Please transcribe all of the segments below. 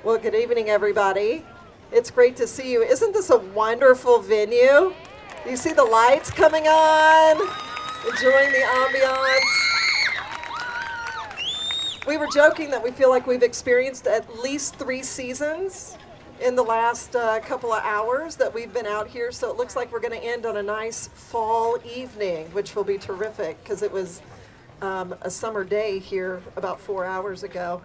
Well, good evening, everybody. It's great to see you. Isn't this a wonderful venue? You see the lights coming on, enjoying the ambiance. We were joking that we feel like we've experienced at least 3 seasons in the last couple of hours that we've been out here, so it looks like we're going to end on a nice fall evening, which will be terrific because it was a summer day here about 4 hours ago.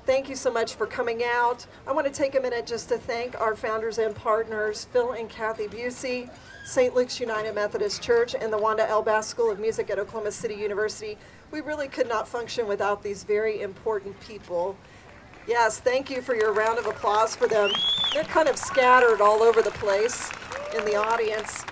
Thank you so much for coming out. I want to take a minute just to thank our founders and partners, Phil and Kathy Busey, St. Luke's United Methodist Church, and the Wanda L. Bass School of Music at Oklahoma City University. We really could not function without these very important people. Yes, thank you for your round of applause for them. They're kind of scattered all over the place in the audience.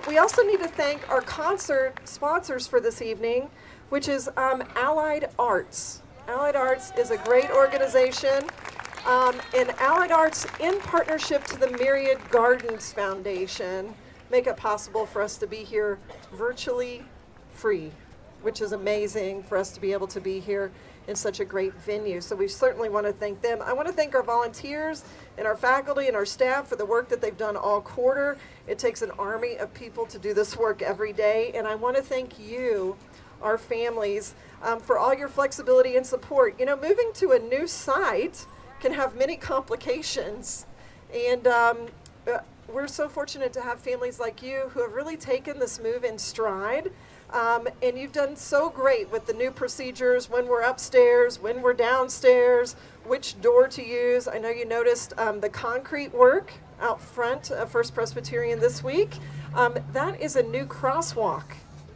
We also need to thank our concert sponsors for this evening, which is Allied Arts. Allied Arts is a great organization, and Allied Arts, in partnership to the Myriad Gardens Foundation, make it possible for us to be here virtually free, which is amazing for us to be able to be here in such a great venue. So we certainly want to thank them. I want to thank our volunteers and our faculty and our staff for the work that they've done all quarter. It takes an army of people to do this work every day, and I want to thank you, our families, for all your flexibility and support. You know, moving to a new site can have many complications, and we're so fortunate to have families like you who have really taken this move in stride, and you've done so great with the new procedures, when we're upstairs, when we're downstairs, which door to use. I know you noticed the concrete work out front of First Presbyterian this week. That is a new crosswalk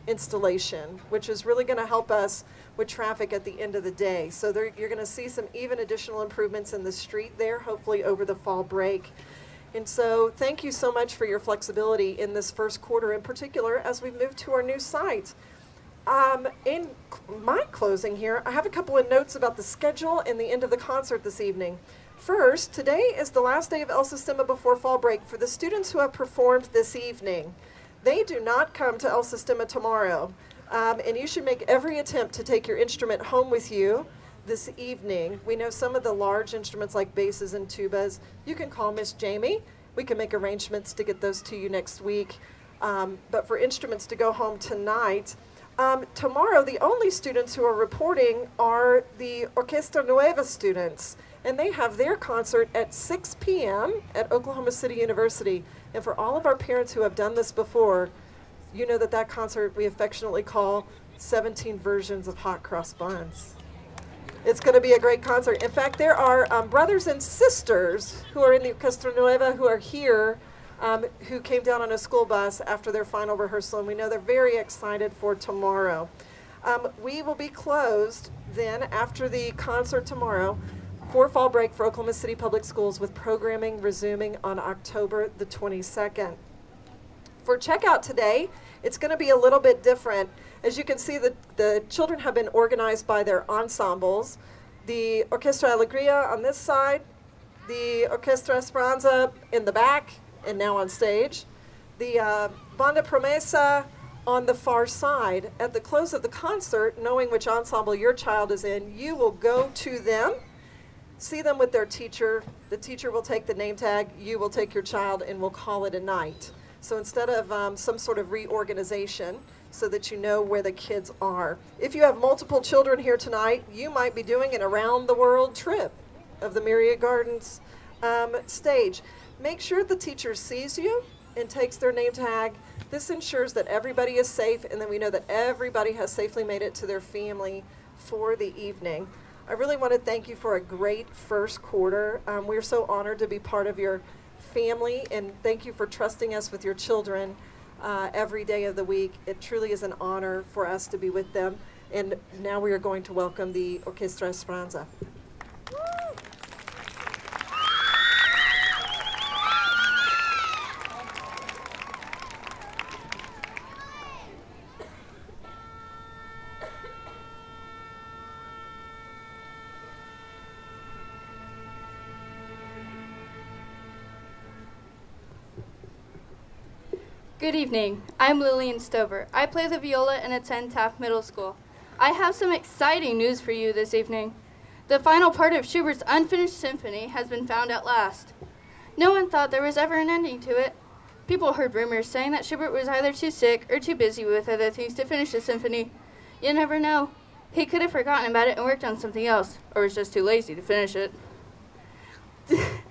installation, which is really going to help us with traffic at the end of the day. So you're going to see some even additional improvements in the street there, hopefully over the fall break. And so thank you so much for your flexibility in this first quarter in particular as we move to our new site. In my closing here, I have a couple of notes about the schedule and the end of the concert this evening. First, today is the last day of El Sistema before fall break for the students who have performed this evening. They do not come to El Sistema tomorrow, and you should make every attempt to take your instrument home with you this evening. We know some of the large instruments like basses and tubas. You can call Miss Jamie. We can make arrangements to get those to you next week. But for instruments to go home tonight, tomorrow the only students who are reporting are the Orquesta Nueva students, and they have their concert at 6 p.m. at Oklahoma City University. And for all of our parents who have done this before, you know that concert we affectionately call 17 versions of hot cross buns. It's going to be a great concert. In fact, there are brothers and sisters who are in the Orquesta Nueva who are here, who came down on a school bus after their final rehearsal, and we know they're very excited for tomorrow. We will be closed then after the concert tomorrow for fall break for Oklahoma City Public Schools, with programming resuming on October the 22nd. For checkout today, it's going to be a little bit different. As you can see, the children have been organized by their ensembles. The Orquesta Alegría on this side, the Orquesta Esperanza in the back and now on stage, the Banda Promesa on the far side. At the close of the concert, knowing which ensemble your child is in, you will go to them, see them with their teacher. The teacher will take the name tag, you will take your child, and we'll call it a night. So instead of some sort of reorganization, so that you know where the kids are. If you have multiple children here tonight, you might be doing an around-the-world trip of the Myriad Gardens stage. Make sure the teacher sees you and takes their name tag. This ensures that everybody is safe, and then we know that everybody has safely made it to their family for the evening. I really want to thank you for a great first quarter. We're so honored to be part of your family, and thank you for trusting us with your children every day of the week. It truly is an honor for us to be with them. And now we are going to welcome the Orquesta Esperanza. Good evening. I'm Lillian Stover. I play the viola and attend Taft Middle School. I have some exciting news for you this evening. The final part of Schubert's unfinished symphony has been found at last. No one thought there was ever an ending to it. People heard rumors saying that Schubert was either too sick or too busy with other things to finish the symphony. You never know. He could have forgotten about it and worked on something else, or was just too lazy to finish it.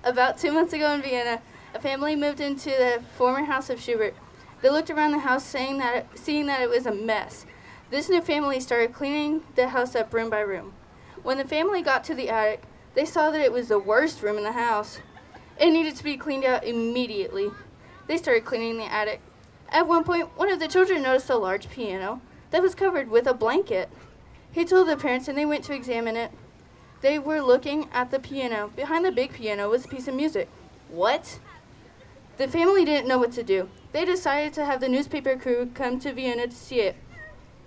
About 2 months ago in Vienna, a family moved into the former house of Schubert. They looked around the house seeing that it was a mess. This new family started cleaning the house up room by room. When the family got to the attic, they saw that it was the worst room in the house. It needed to be cleaned out immediately. They started cleaning the attic. At one point, one of the children noticed a large piano that was covered with a blanket. He told the parents and they went to examine it. They were looking at the piano. Behind the big piano was a piece of music. What? The family didn't know what to do. They decided to have the newspaper crew come to Vienna to see it.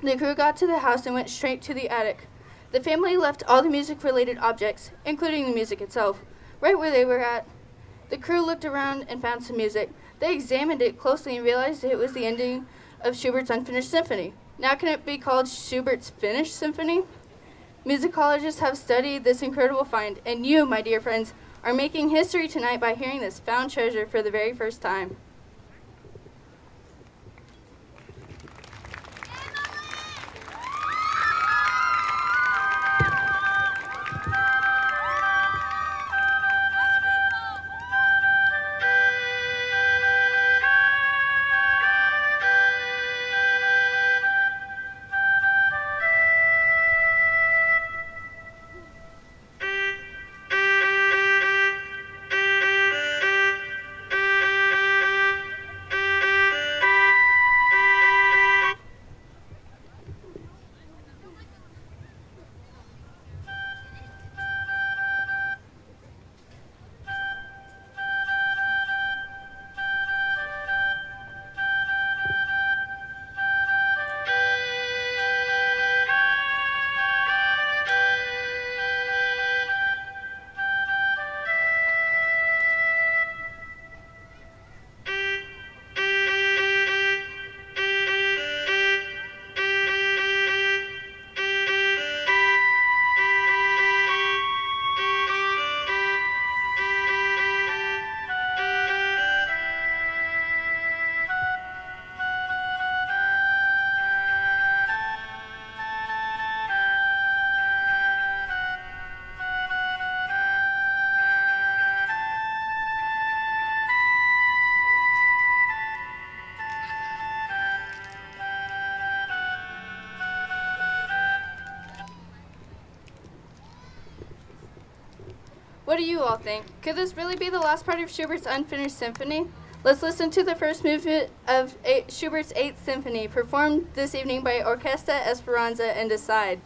The crew got to the house and went straight to the attic. The family left all the music-related objects, including the music itself, right where they were at. The crew looked around and found some music. They examined it closely and realized it was the ending of Schubert's unfinished symphony. Now can it be called Schubert's finished symphony? Musicologists have studied this incredible find, and you, my dear friends, are making history tonight by hearing this found treasure for the very first time. What do you all think? Could this really be the last part of Schubert's unfinished symphony? Let's listen to the first movement of Schubert's 8th Symphony, performed this evening by Orquesta, Esperanza, and decide.